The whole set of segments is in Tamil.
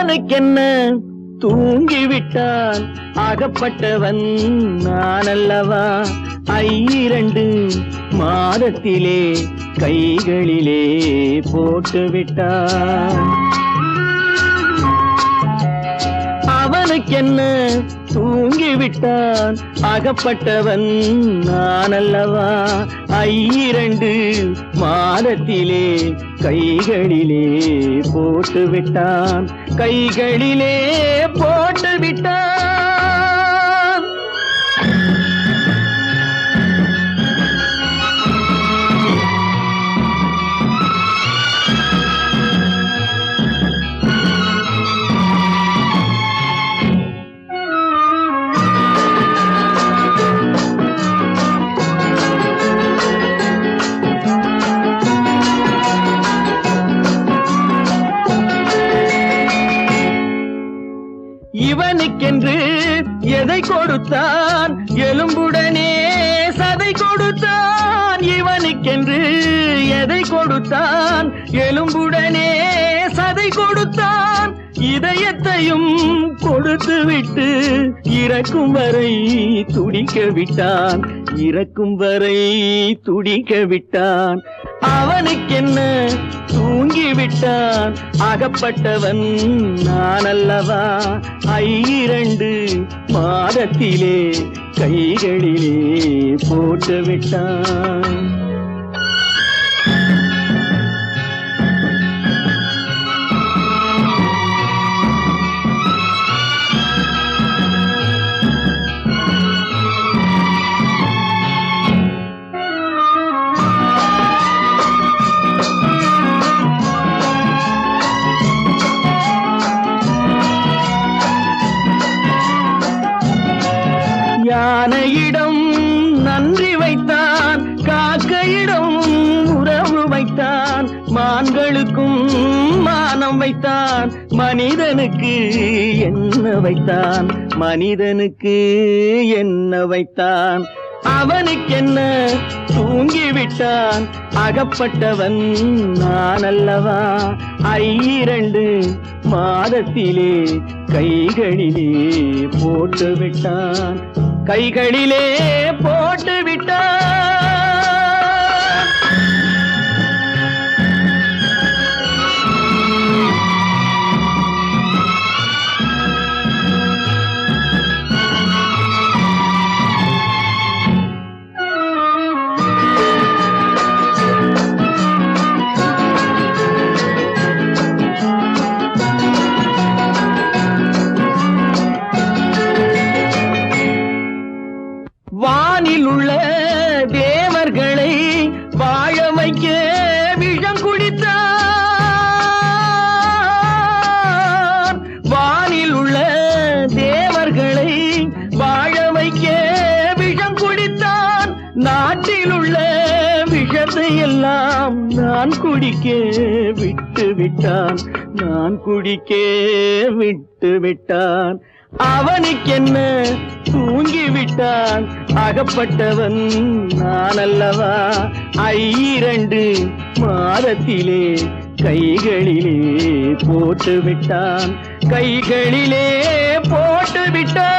அவனுக்கென்ன தூங்கிவிட்டான் அகப்பட்டவன் நான் அல்லவா 2 மாதத்திலே கைகளிலே போட்டுவிட்டான் அவனுக்கென்ன தூங்கிவிட்டான் அகப்பட்டவன் நான் அல்லவா 2 மாதத்திலே கைகளிலே போட்டுவிட்டான் கைகளிலே போட்டுவிட்டான் இவனுக்கென்று எதை கொடுத்தான் எலும்புடனே சதை கொடுத்தான் இவனுக்கென்று எதை கொடுத்தான் எலும்புடனே சதை கொடுத்தான் இதயத்தையும் கொடுத்து விட்டு இறக்கும் வரை துடிக்க விட்டான் இறக்கும் வரை துடிக்க விட்டான் அவனுக்கென்ன தூங்கிவிட்டான் அகப்பட்டவன் நான் அல்லவா 2 மாதத்திலே கைகளிலே போட்டுவிட்டான் யானையிடம் நன்றி வைத்தான் காக்கையிடம் உறவு வைத்தான் மான்களுக்கும் மானம் வைத்தான் மனிதனுக்கு என்ன வைத்தான் மனிதனுக்கு என்ன வைத்தான் அவனுக்கென்ன தூங்கிவிட்டான் அகப்பட்டவன் நான் அல்லவா 2 மாதத்திலே கைகளிலே போட்டுவிட்டான் கைகளிலே போட்டுவிட்டான் வானில் உள்ள தேவர்களை வாழ வைக்க விஷம் குடித்தான் வானில் உள்ள தேவர்களை வாழ வைக்க விஷம் குடித்தான் நாட்டில் உள்ள விஷத்தை எல்லாம் நான் குடிக்க விட்டு விட்டான் நான் குடிக்க விட்டு விட்டான் அவனுக்கென்ன தூங்கிவிட்டான் அகப்பட்டவன் நான் அல்லவா 2 மாதத்திலே கைகளிலே போட்டுவிட்டான் கைகளிலே போட்டுவிட்டான்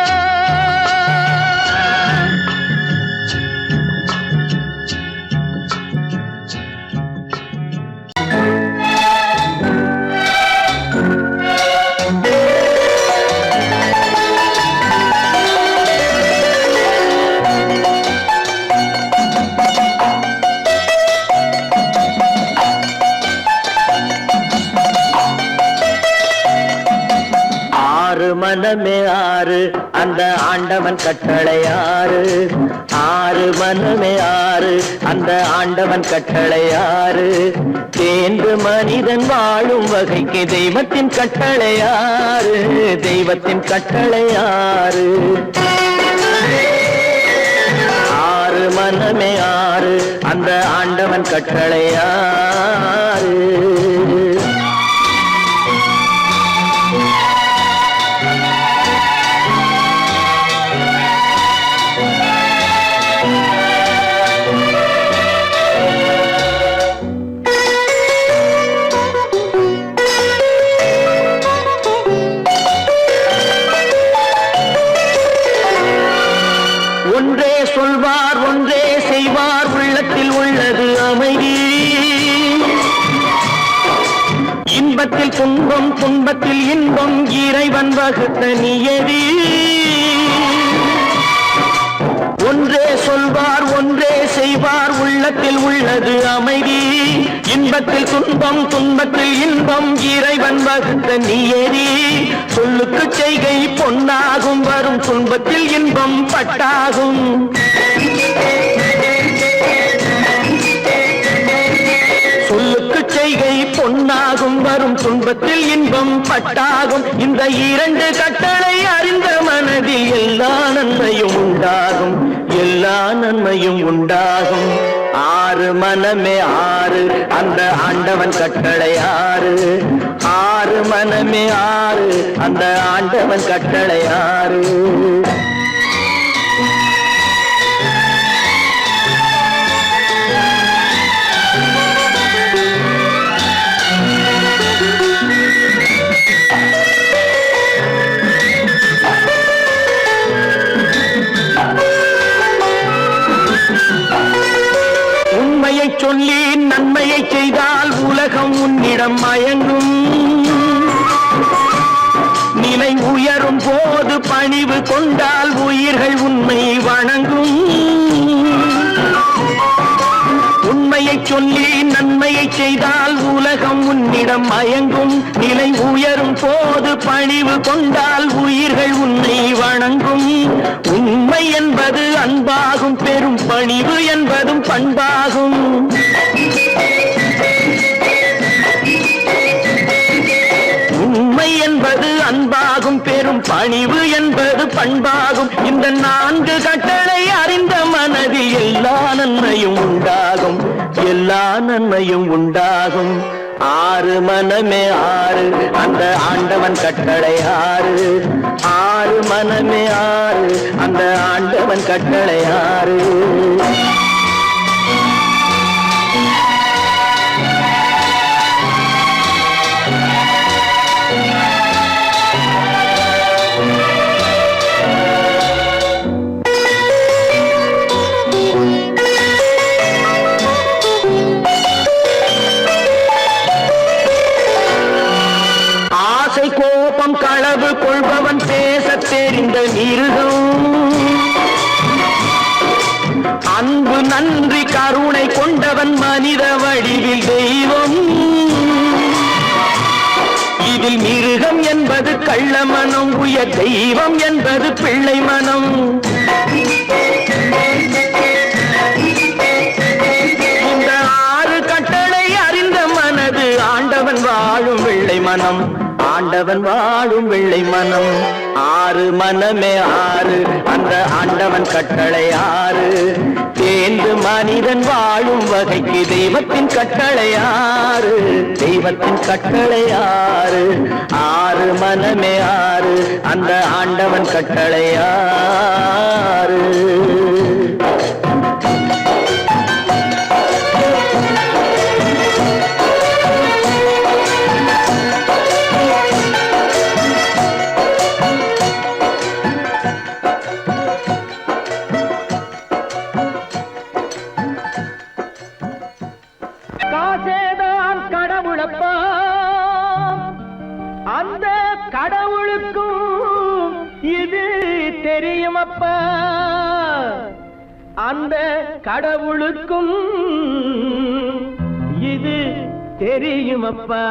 மனமே 6 அந்த ஆண்டவன் கட்டளை 6 மனமே 6 அந்த ஆண்டவன் கட்டளை 6 தேர்ந்து மனிதன் வாழும் வகைக்கு தெய்வத்தின் கட்டளை 6 தெய்வத்தின் கட்டளை 6 மனமே 6 அந்த ஆண்டவன் கட்டளை 6 சொல்வார் ஒன்றே செய்வார் உள்ளத்தில் உள்ளது அமைதி இன்பத்தில் துன்பம் துன்பத்தில் இன்பம் இறைவன் வகுத்த நியதி ஒன்றே சொல்வார் ஒன்றே செய்வார் உள்ளத்தில் உள்ளது அமைதி இன்பத்தில் துன்பம் துன்பத்தில் இன்பம் இறைவன் வகுத்த நியதி சொல்லுக்கு செய்கை பொன்னாகும் வரும் துன்பத்தில் இன்பம் பட்டாகும் சொல்லுக்கு செய்கை பொன்னாகும் வரும் துன்பத்தில் இன்பம் பட்டாகும் இந்த இரண்டு கட்டளை அறிந்த மனதில் எல்லா நன்மையும் உண்டாகும் எல்லா நன்மையும் உண்டாகும் ஆறு மனமே ஆறு அந்த ஆண்டவன் கட்டளை ஆறு ஆறு மனமே ஆறு அந்த ஆண்டவன் கட்டளை ஆறு சொல்லி நன்மையை செய்தால் உலகம் உன்னிடம் மயங்கும் நிலை உயரும் போது பணிவு கொண்டால் உயிர்கள் உண்மை வணங்கும் உண்மையை சொல்லி நன்மையை செய்தால் உலகம் உன்னிடம் மயங்கும் நிலை உயரும் போது பணிவு கொண்டால் உயிர்கள் உன்னை வணங்கும் உண்மை என்பது அன்பாகும் பெரும் பணிவு என்பதும் பண்பாகும் உண்மை என்பது அன்பாகும் பெரும் பணிவு என்பது பண்பாகும் இந்த நான்கு கட்டளை அறிந்த மனதில் எல்லா நன்மையும் உண்டாகும் எல்லா நன்மையும் உண்டாகும் ஆறு மனமே ஆறு அந்த ஆண்டவன் கட்டளை ஆறு ஆறு மனமே ஆறு அந்த ஆண்டவன் கட்டளை ஆறு கோபம் களவு கொள்பவன் பேச தெரிந்த மிருகம் அன்பு நன்றி கருணை கொண்டவன் மனித வடிவில் தெய்வம் இதில் மிருகம் என்பது கள்ள மனம் உயர் தெய்வம் என்பது பிள்ளை மனம் இந்த ஆறு கட்டளை அறிந்த மனது ஆண்டவன் வாழும் வெள்ளை மனம் ஆண்டவன் வாழும் வெள்ளை மனம் ஆறு மனமே ஆறு அந்த ஆண்டவன் கட்டளை ஆறு தேர்ந்து மனிதன் வாழும் வகைக்கு தெய்வத்தின் கட்டளை ஆறு தெய்வத்தின் கட்டளை ஆறு ஆறு மனமே ஆறு அந்த ஆண்டவன் கட்டளை ஆறு காசேதான் கடவுளப்பா அந்த கடவுளுக்கும் இது தெரியுமப்பா அந்த கடவுளுக்கும் இது தெரியுமப்பா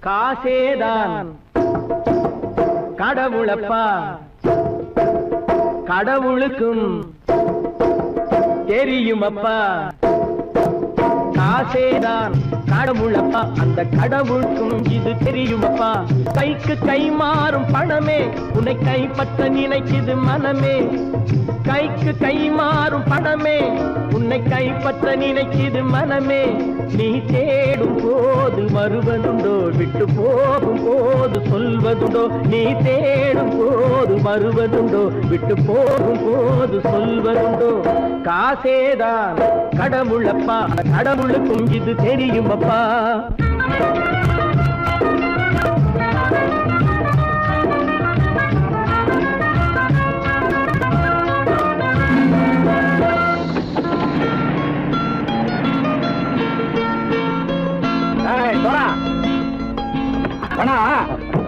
காசேதான் கடவுளப்பா கடவுளுக்கும் தெரியுமப்பா காசேதான் கடவுளப்பா அந்த கடவுளுக்கும் இது தெரியுமப்பா கைக்கு கை மாறும் பணமே உன்னை கைப்பற்ற நினைக்குது மனமே கைக்கு கை மாறும் பணமே உன்னை கைப்பற்ற நினைக்குது மனமே நீ தேடும் போது வருவதுண்டோ விட்டு போகும் போது சொல்வதுண்டோ நீ தேடும் போது வருவதுண்டோ விட்டு போகும் போது சொல்வதுண்டோ காசேதான் கடவுளப்பா கடவுளுக்கும் இது தெரியுமப்பா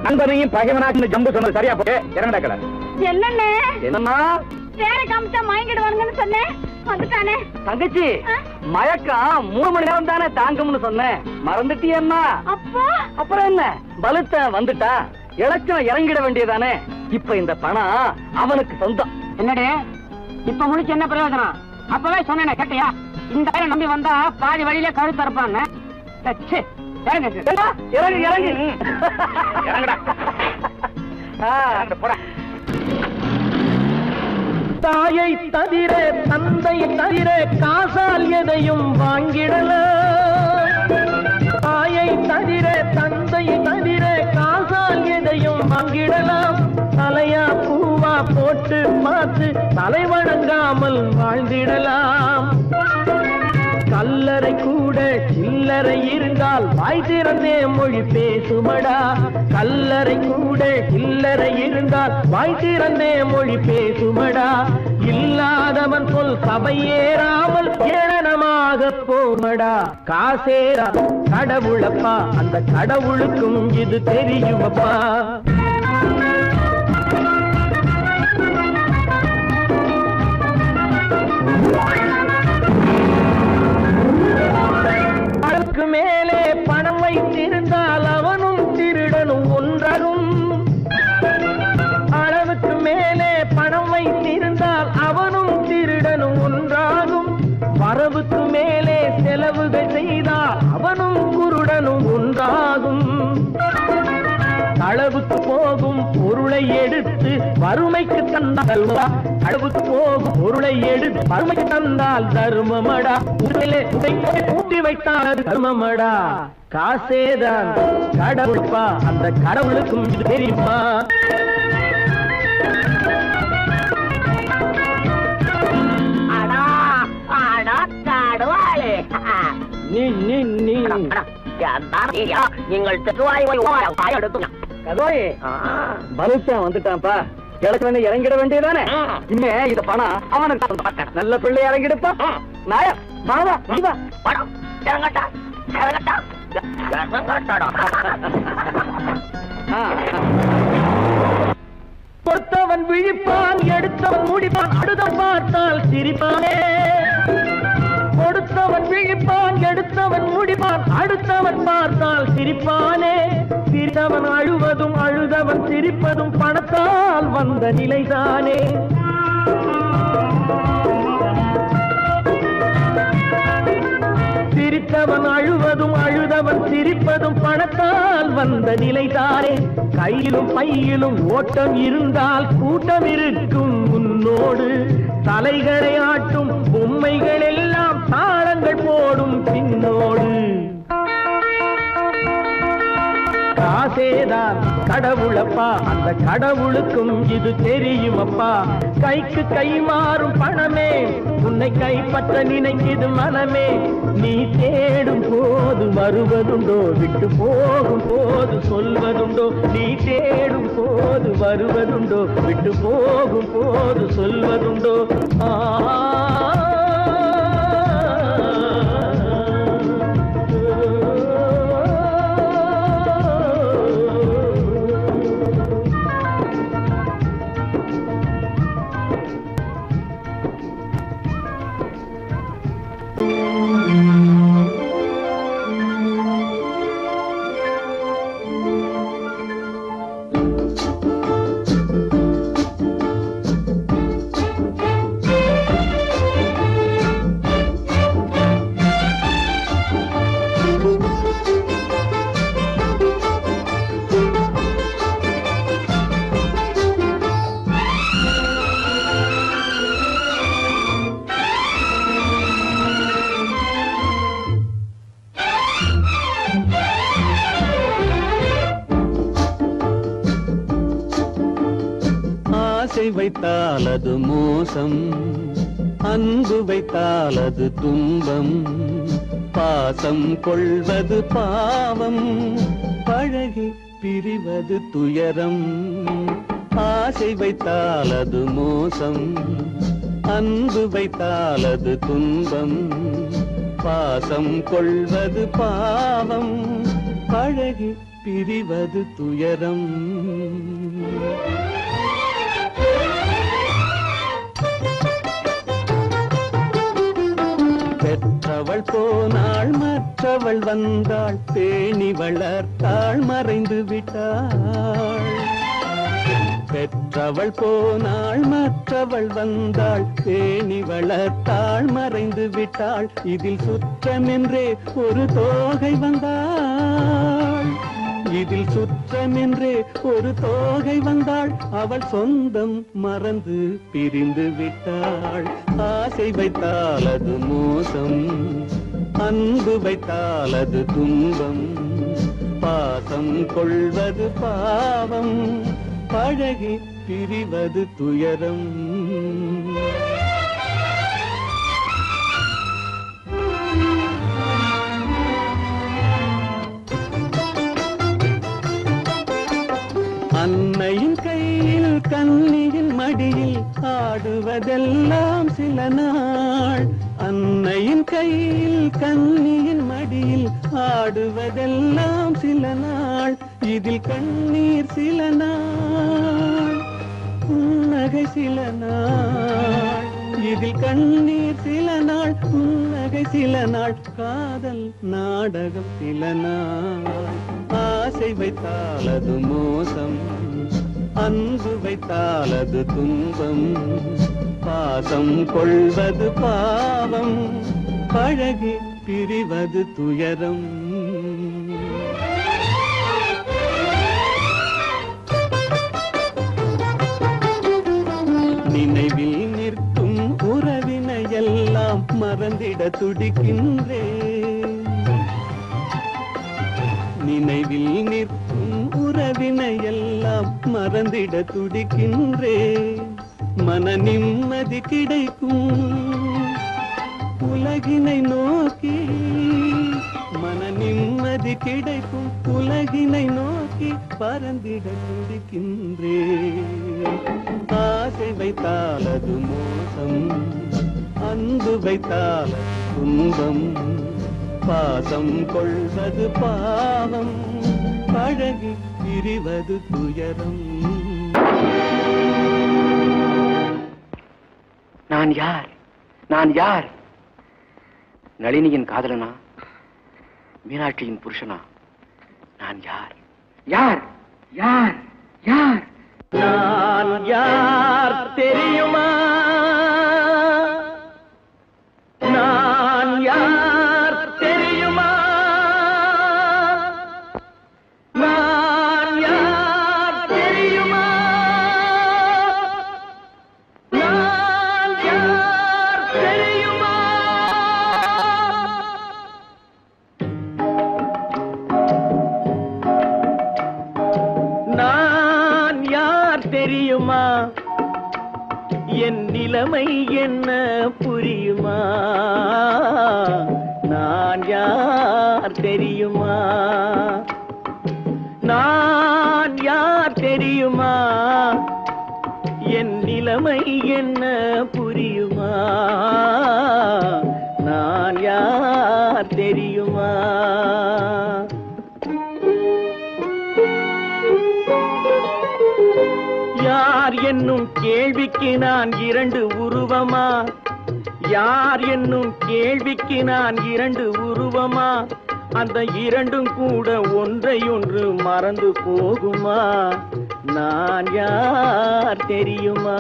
நண்பனையும் பகைவனாக்கு ஜம்பு சொன்னது சரியா போட்டு இறங்கடக்கல. என்னண்ணே என்னம்மா வேற காமிச்சா மயங்கிடுவானுங்கன்னு சொன்னேன், வந்துட்டானே. தங்கச்சி, மயக்கம் 3 மணி நேரம் தானே தாங்கும்னு சொன்னேன், மறந்துட்டியம்மா? அப்போ அப்புறம் என்ன, பலுத்த வந்துட்டா இலச்சம் இறங்கிட வேண்டியதானே. இப்ப இந்த பணம் அவனுக்கு சொந்தம். என்னடே இப்ப முடிச்சு என்ன பிரயோஜனம்? அப்பவே சொன்னேன் கேட்டியா? இந்த பேரை நம்பி வந்தா பாதி வழியில கழுத்து அறுப்பான்னு. இறங்கு இறங்கு இறங்குடா. போடா. தாயை தவிர தந்தை தவிர காசால் எதையும் வாங்கிடலாம். தாயை தவிர தந்தை தவிர காசால் எதையும் வாங்கிடலாம். தலையா பூவா போட்டு பார்த்து தலை வணங்காமல் வாழ்ந்திடலாம். கல்லறை கூட சில்லறை இருந்தால் வாய் திறந்தே மொழி பேசுமடா. கல்லறை கூட சில்லறை இருந்தால் வாய் திறந்தே மொழி பேசுமடா. இல்லாதவன் சொல் சபையேறாமல் ஏளனமாக போமடா. காசேரா கடவுளப்பா, அந்த கடவுளுக்கும் இது தெரியுமப்பா. அளவுக்கு மேலே பணம் வைத்திருந்தால் அவனும் திருடனும் ஒன்றாகும். அளவுக்கு மேலே பணம் வைத்திருந்தால் அவனும் திருடனும் ஒன்றாகும். வரவுக்கு மேலே செலவுகள் செய்தால் அவனும் குருடனும் ஒன்றாகும். அளவுக்கு போகும் பொருளை எடுத்து வறுமைக்கு தந்தால் அளவுக்கு போகும் பொருளை எடுத்து வறுமைக்கு தந்தால் தர்மமடா. கூட்டி வைத்தால் அது தர்மமடா. காசேதான் கடவுள்பா, அந்த கடவுளுக்கும் இது தெரியுமா? நீங்கள் வந்துட்டான்ப்பா. கிழக்கு இறங்கிட வேண்டியதானே. இனிமே இந்த பணம் அவனுக்கு நல்ல பிள்ளை இறங்கிடுப்பா. நாயா மாவா பணம் இறங்கட்டா இறங்கட்டா. கொடுத்தவன் விழிப்பான், எடுத்தவன் முடிப்பான், அடுத்தவன் பார்த்தால் சிரிப்பானே. கொடுத்தவன் விழிப்பான், எடுத்தவன் முடிப்பான், அடுத்தவன் பார்த்தால் சிரிப்பானே. சிரித்தவன் அழுவதும் அழுதவன் சிரிப்பதும் பணத்தால் வந்த நிலைதானே. சிரித்தவன் அழுவதும் அழுதவன் சிரிப்பதும் பணத்தால் வந்த நிலைதானே. கையிலும் பையிலும் ஓட்டம் இருந்தால் கூட்டம் இருக்கும் முன்னோடு. தலைகளை ஆட்டும் பொம்மைகள் எல்லாம் தாளங்கள் போடும் பின்னோடு. காசேதான் கடவுளப்பா, அந்த கடவுளுக்கும் இது தெரியுமப்பா. கைக்கு கை மாறும் பணமே உன்னை கைப்பற்ற நினைக்குது மனமே. நீ தேடும் போது வருவதுண்டோ, விட்டு போகும் போது சொல்வதுண்டோ. நீ தேடும் போது வருவதுண்டோ, விட்டு போகும் போது சொல்வதுண்டோ. ஆசை வைத்தால் அது மோசம், அன்பு வைத்தால் அது துன்பம். பாசம் கொள்வது பாவம், பழகி பிரிவது துயரம். ஆசை வைத்தால் அது மோசம், அன்பு வைத்தால் அது துன்பம். பாசம் கொள்வது பாவம், பழகி பிரிவது துயரம். பெற்றவள் போனாள் மற்றவள் வந்தாள், பேணி வளர்த்தாள் மறைந்து விட்டாள். பெற்றவள் போனாள் மற்றவள் வந்தாள், பேணி வளர்த்தாள் மறைந்து விட்டாள். இதில் சுற்றமென்றே ஒரு தோகை வந்தாள், இதில் சுற்றமென்றே ஒரு தோகை வந்தாள். அவள் சொந்தம் மறந்து பிரிந்து விட்டாள். ஆசை வைத்தால் அது மோசம், அன்பு வைத்தால் அது துன்பம். பாசம் கொள்வது பாவம், பழகி பிரிவது துயரம். அன்னையின் கையில் கன்னியின் மடியில் ஆடுவதெல்லாம் சில நாள். அன்னையின் கையில் கன்னியின் மடியில் ஆடுவதெல்லாம் சில நாள். இதில் கண்ணீர் சில நாள், புன்னகை சில நாள். இதில் கண்ணீர் சில நாள், புன்னகை சில நாள். காதல் நாடகம் சில நாள். ஆசை வைத்தால் அது மோசம், அன்பு வைத்தால் அது துன்பம். பாசம் கொள்வது பாவம், பழகி பிரிவது துயரம். நினைவில் நிற்கும் உறவினையெல்லாம் மறந்திட துடிக்கின்றேன். நினைவில் நிற்கும் உறவினையெல்லாம் மறந்திட துடிக்கின்றேன். மன நிம்மதி கிடைக்கும் உலகினை நோக்கி, மன நிம்மதி கிடைக்கும் உலகினை நோக்கி பறந்திட துடிக்கின்றேன். ஆசை வைத்தால் அது மோசம், அன்பு வைத்தால் துன்பம். பாசம் கொள்வது பாவம், பழகி பிரிவது துயரம். நான் யார்? நான் யார்? நளினியின் காதலனா? மீனாட்சியின் புருஷனா? நான் யார்? யார்? யார்? யார்? நான் யார் தெரியுமா? நான் யார் தெரியுமா? நான் யார் தெரியுமா? நான் யார் தெரியுமா? நான் யார் தெரியுமா? என் நிலைமை என்ன புரியுமா? நான் யார் தெரியுமா? நான் யார் தெரியுமா? என் நிலைமை என்ன புரியுமா? நான் யார் தெரியுமா? யார் என்னும் கேள்விக்கு நான் இரண்டு உருவமா? யார் என்னும் கேள்விக்கு நான் இரண்டு உருவமா? அந்த இரண்டும் கூட ஒன்றையொன்று மறந்து போகுமா? நான் யார் தெரியுமா?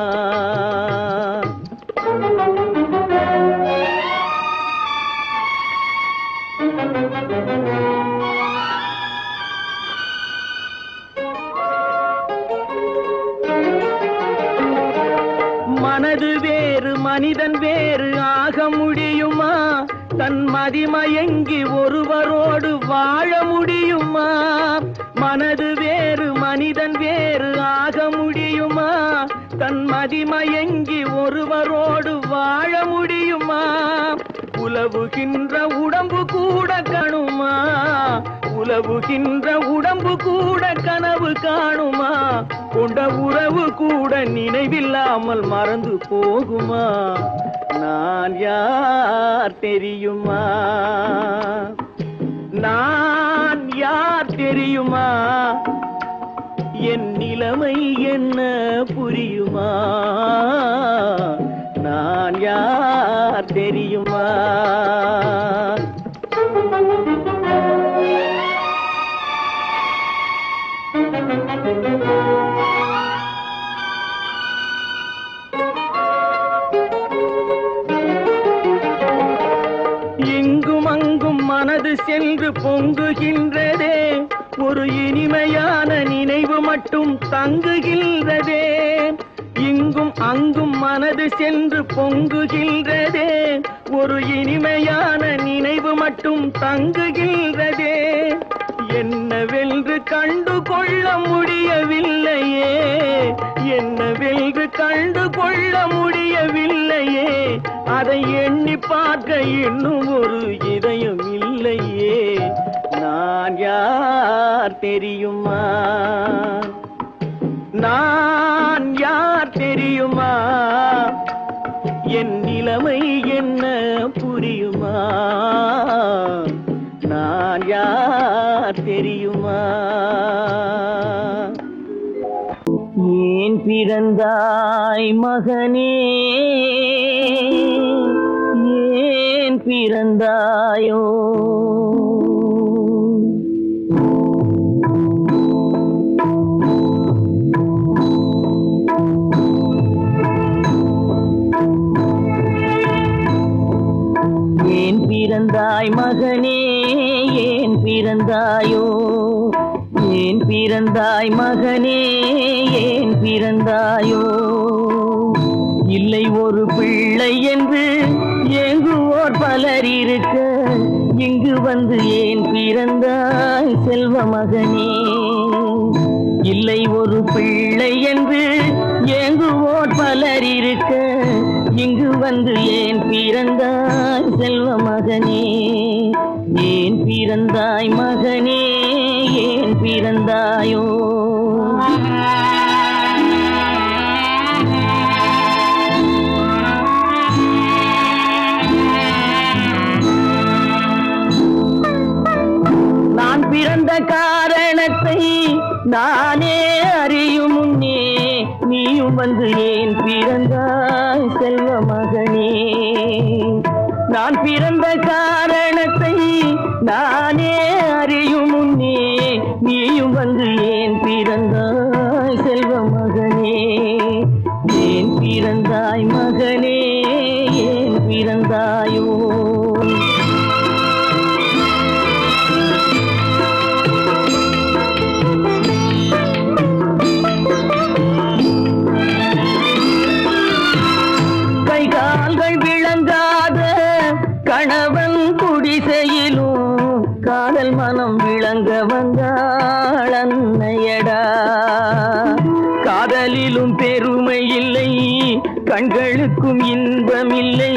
மனது வேறு மனிதன் வேறு ஆக முடியுமா? தன் மதிமயங்கி ஒருவரோடு வாழ முடியுமா? மனது வேறு மனிதன் வேறு ஆக முடியுமா? தன் மதிமயங்கி ஒருவரோடு வாழ முடியுமா? உலவுகின்ற உடம்பு கூட கணுமா? உலவுகின்ற உடம்பு கூட கனவு காணுமா? கொண்ட உறவு கூட நினைவில்லாமல் மறந்து போகுமா? நான் யார் தெரியுமா? நான் யார் தெரியுமா? என் நிலைமை என்ன புரியுமா? நான் யார் தெரியுமா? இங்கும் அங்கும் மனது சென்று பொங்குகின்றதே, ஒரு இனிமையான நினைவு மட்டும் தங்குகின்றதே. இங்கும் அங்கும் மனது சென்று பொங்குகின்றதே, ஒரு இனிமையான நினைவு மட்டும் தங்குகின்றதே. என்னவென்று கண்டு கொள்ள முடியவில்லையே, என்னவென்று கண்டு கொள்ள முடியவில்லையே. அதை எண்ணி பார்க்க இன்னும் ஒரு இதயம் இல்லையே. நான் யார் தெரியுமா? நான் யார் தெரியுமா? என் நிலைமை என்ன புரியுமா? நான் யார் தெரியுமா? ஏன் பிறந்தாய் மகனே, ஏன் பிறந்தாயோ? ஏன் பிறந்தாய் மகனே, ஏன் பிறந்தாயோ? ஏன் பிறந்தாய் மகனே, ஏன் பிறந்தாயோ? இல்லை ஒரு பிள்ளை என்று ஏங்குவோர் பலர் இருக்க, இங்கு வந்து ஏன் பிறந்தாய் செல்வ மகனே? இல்லை ஒரு பிள்ளை என்று ஏங்குவோர் பலர் இருக்க, இங்கு வந்து ஏன் பிறந்தாய் செல்வ மகனே? ஏன் பிறந்தாய் மகனே, ஏன் பிறந்தாயோ? நான் பிறந்த காரணத்தை நானே அறியும் முன்னே, நீயும் வந்து ஏன் பிறந்தாய் செல்வ மகனே? நான் பிறந்த காரணத்தை நானே அறியும் முன்னே, நீயும் வந்து ஏன் பிறந்தாய் செல்வ மகனே? ஏன் பிறந்தாய் மகனே, ஏன் பிறந்தாயோ? கணவன் குடிசையிலும் காதல் மனம் விளங்க வந்தாள் அன்னையடா. காதலிலும் பெருமை இல்லை, கண்களுக்கும் இன்பமில்லை,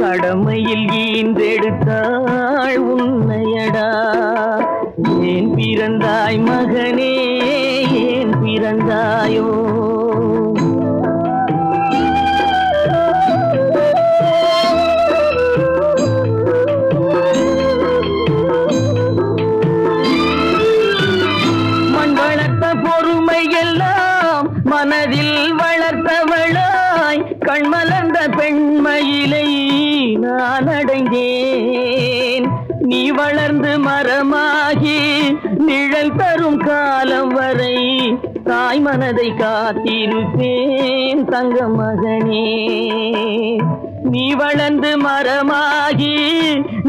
கடமையில் ஈந்தெடுத்தாள் உன்னையடா. ஏன் பிறந்தாய் மகனே, ஏன் பிறந்தாயோ? மனதில் வளர்த்தவளாய் கண்மலர்ந்த பெண்மயிலை நான் அடைந்தேன். நீ வளர்ந்து மரமாகி நிழல் தரும் காலம் வரை தாய் மனதை காத்திருப்பேன் தங்க மகனே. நீ வளர்ந்து மரமாகி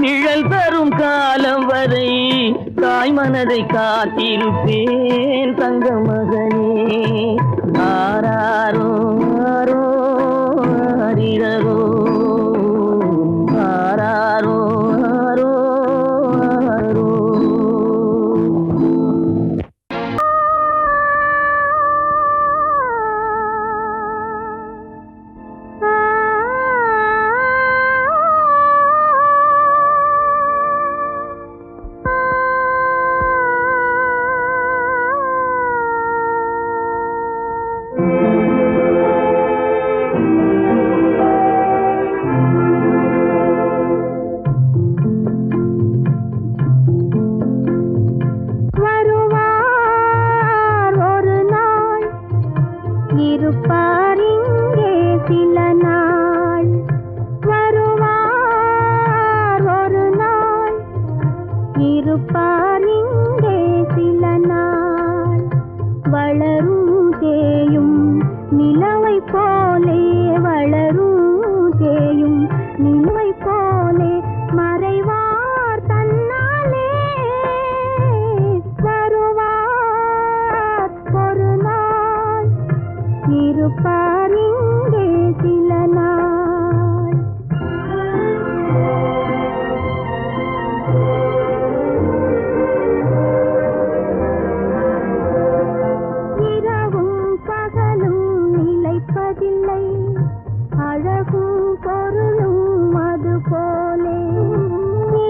நிழல் தரும் காலம் வரை தாய் மனதை காத்திருப்பேன் தங்க மகனே. ஆராரோ ஆரோ ஆரிரரோ, ஆராரோ ஆரோ ஆரோ. இருப்பார் இங்கே சில நாள். இரவும் பகலும் நிலைப்பதில்லை, அழகும் பொருளும் அது போலே.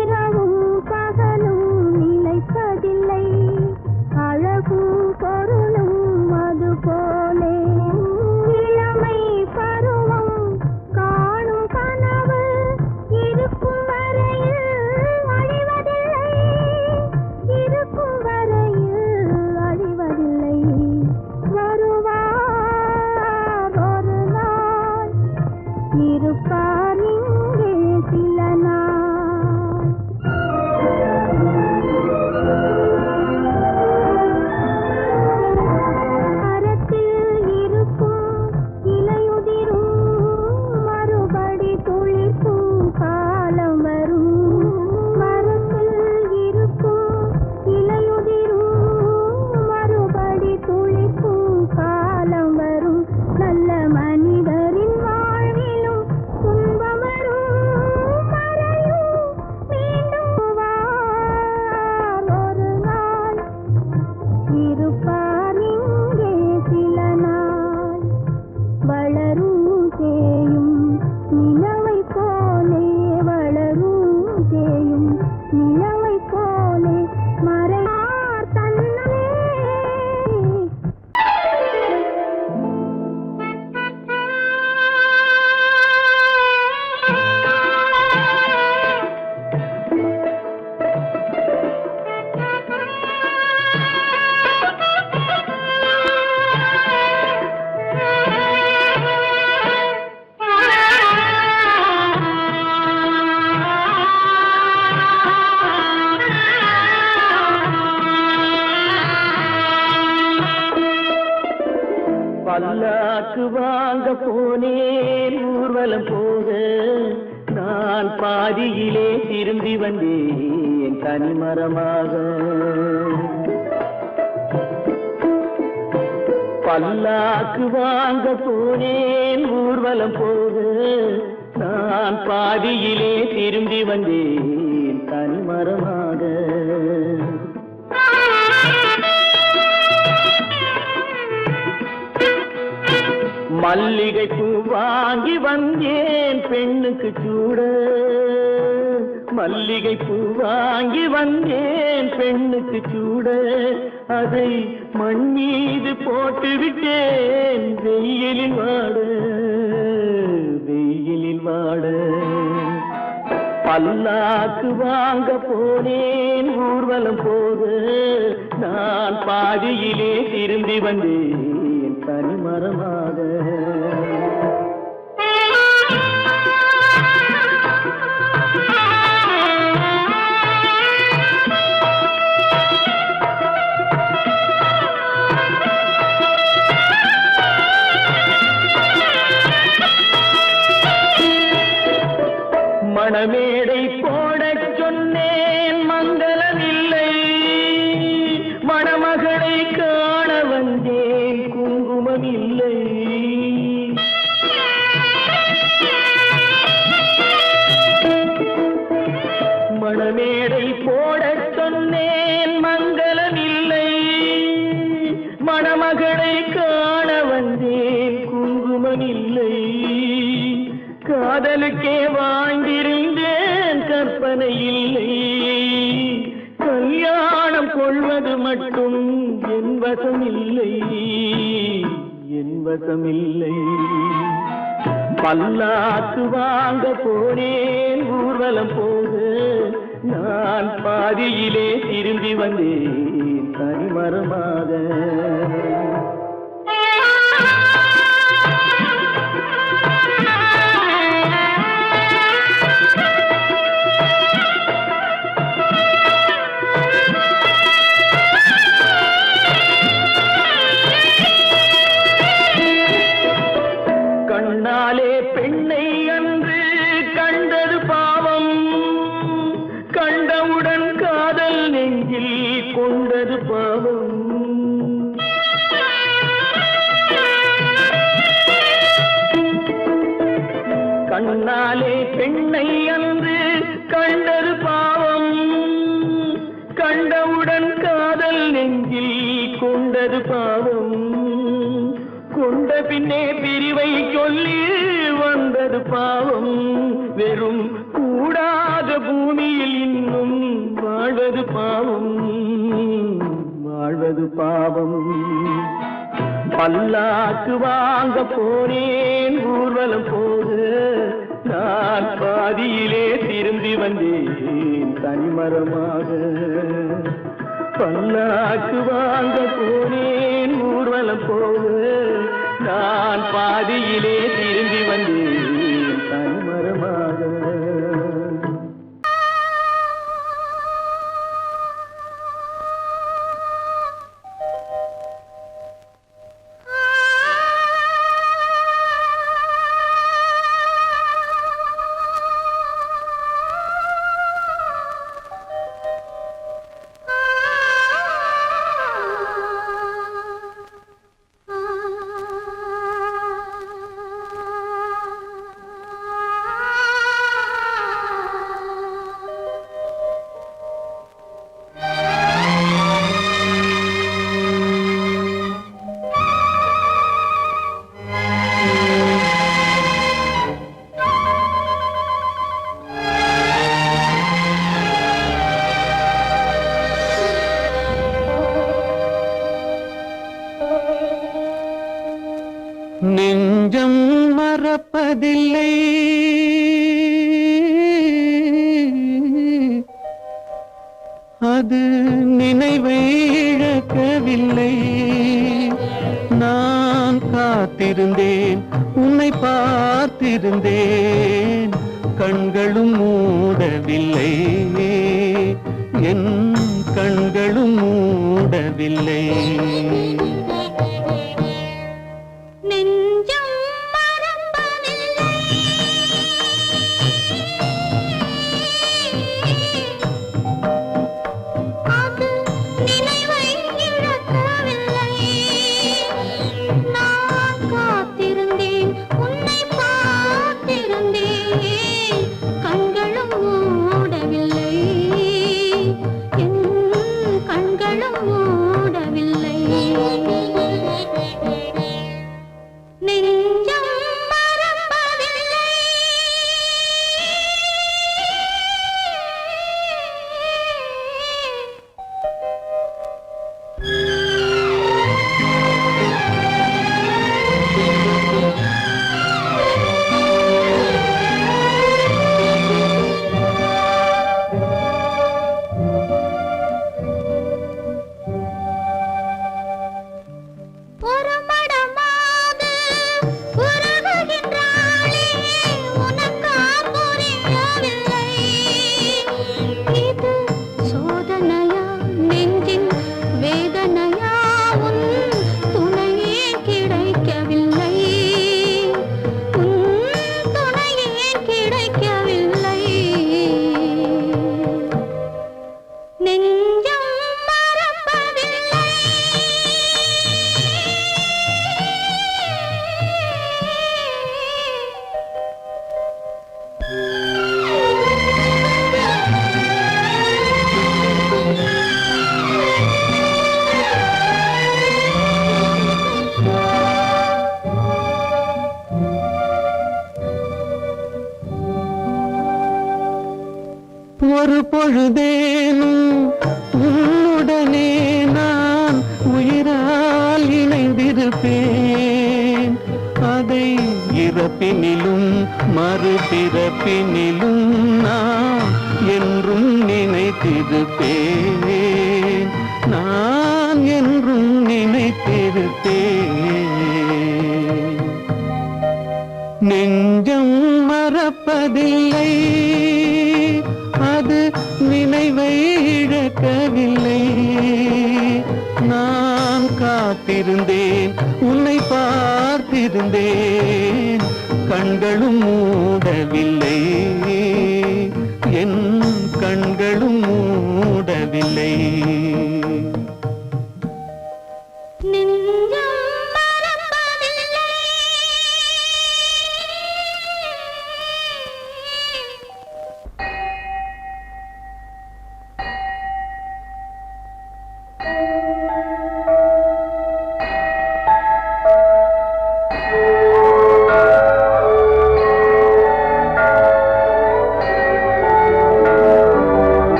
இரவும் பகலும் நிலைப்பதில்லை, அழகும் பொருளும் அது போலே. இளமை பருவம் காணும் கனவு இருக்கும் வரையில் அழிவதில்லை, இருக்கும் வரையில் அழிவதில்லை. வருவார் ஒரு நாள், இருப்பார் இங்கே சில நாள். மரத்தில் இருக்கும் இலையுதிரும், மறுபடி துளிர்க்கும் காலம் வரும். மரத்தில் இருக்கும் இலையுதிரும், மறுபடி துளிர்க்கும் காலம் வரும். நல்ல மனிதரின் வாழ்விலும் துன்பம் வரும், மறையும் மீண்டும் வார் ஒரு நாள், இருப்பார் இங்கே சில நாள். வளரும் தேயும் நிலவை போலே, வளரும் தேயும் நிலவை போலே, மறையார் தன்னே. பல்லாக்கு வாங்க போனேன் ஊர்வலம் போக, நான் பாதியிலே திரும்பி வந்தேன் தனிமரமாக. பல்லாக்கு வாங்க போனேன் ஊர்வலம் போக, நான் பாதியிலே திரும்பி வந்தேன் தனிமரமாக. மல்லிகை பூ வாங்கி வந்தேன் பெண்ணுக்கு சூட, மல்லிகை பூ வாங்கி வந்தேன் பெண்ணுக்கு சூட. அதை மண் மீது போட்டு விட்டேன் வெயிலில் வாட, வெயிலில் வாட. பல்லாக்கு வாங்க போனேன் ஊர்வலம் போக, நான் பாதியிலே திரும்பி வந்தேன் தனிமரமாக. மணமேடை போடச் சொன்னேன் மங்களமில்லை, மணமகளை காண வந்தேன் குங்குமமில்லை. மணமேடை போடச் சொன்னேன் மங்களமில்லை, மணமகளை காண வந்தேன் குங்குமமில்லை. காதலுக்கே வாழ்ந்திருந்தேன் கற்பனை இல்லை, கல்யாணம் கொள்வது மட்டும் என் வசமில்லை, என் வசமில்லை. பல்லாக்கு வாங்க போனேன் ஊர்வலம் போக, நான் பாதியிலே திரும்பி வந்தேன் தனிமரமாக. கண்ணாலே பெண்ணை அன்று கண்டது பாவம், கண்டவுடன் காதல் நெஞ்சில் கொண்டது பாவம். பின்னே பிரிவை சொல்லி வந்தது பாவம். வெறும் கூடாத பூமியில் இன்னும் வாழ்வது பாவம், வாழ்வது பாவம். பல்லாக்கு வாங்க போனேன் ஊர்வலம் போது, நான் பாதியிலே திரும்பி வந்தேன் தனிமரமாக. பல்லாக்கு வாங்க போனேன் ஊர்வலம் போது, நான் பாதியிலே திரும்பி வந்தேன் தனிமரமாக. நெஞ்சம் மறப்பதில்லை, அது நினைவை இழக்கவில்லை. நான் காத்திருந்தேன், உன்னை பார்த்திருந்தேன், கண்களும் மூடவில்லை, என் கண்களும் மூடவில்லை. ஒரு பொழுதேனும் உன்னுடனே நான் உயிரால் இணைந்திருப்பேன். அதை இறப்பினிலும் மறுபிறப்பினிலும் நான் என்றும் நினைத்திருப்பேன், நான் என்றும் நினைத்திருப்பேன். நெஞ்சம் மறப்பதில்லை, அது நினைவை இழக்கவில்லை. நான் காத்திருந்தேன், உன்னை பார்த்திருந்தேன், கண்களும் மூடவில்லை, என் கண்களும் மூடவில்லை.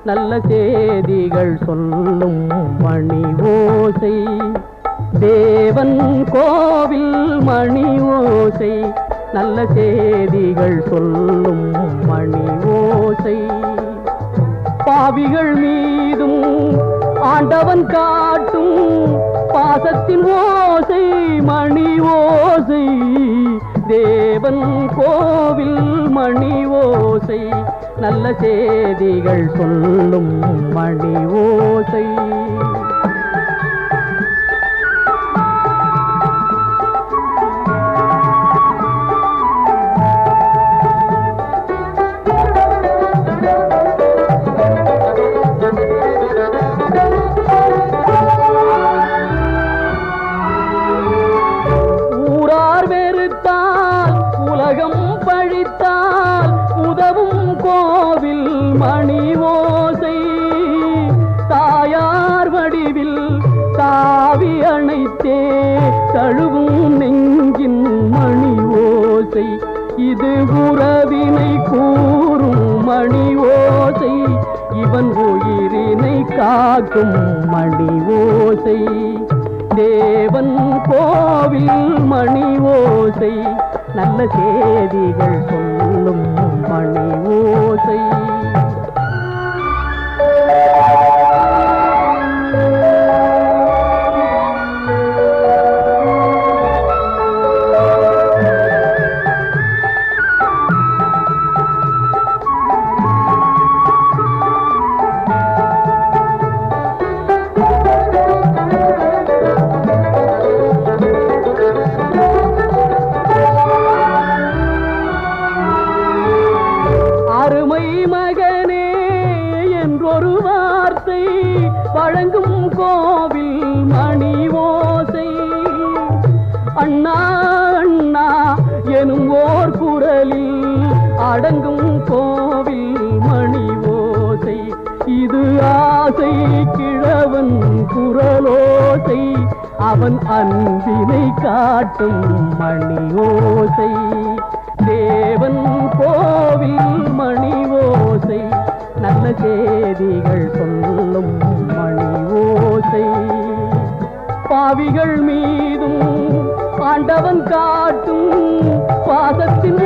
நல்ல செய்திகள் சொல்லும் மணி ஓசை. தேவன் கோவில் மணி ஓசை, நல்ல செய்திகள் சொல்லும் மணி ஓசை. பாவிகள் மீதும் ஆண்டவன் காட்டும் பாசத்தின் ஓசை மணி ஓசை. தேவன் கோவில் மணி ஓசை, நல்ல செய்திகள் சொல்லும் மணி ஓசை. கோவில் மணி ஓசை, தாயார் வடிவில் தாவி அணைத்தே தழுவும் நெஞ்சின் மணி ஓசை. இது உறவினை கூறும் மணி ஓசை, இவன் உயிரினை காக்கும் மணி ஓசை. தேவன் கோவில் மணி ஓசை, நல்ல செய்திகள் சொல்லும் மணி ஓசை. மகனே என்றொரு வார்த்தை வழங்கும் கோவில் மணி ஓசை. அண்ணா அண்ணா எனும் ஓர் குரலில் அடங்கும் கோவில் மணி ஓசை. இது ஆசை கிழவன் குரலோசை, அவன் அன்பினை காட்டும் மணி ஓசை. தேவன் கோவில் மணி ஓசை, நல்ல செய்திகள் சொல்லும் மணி ஓசை. பாவிகள் மீதும் ஆண்டவன் காட்டும் பாசத்தின்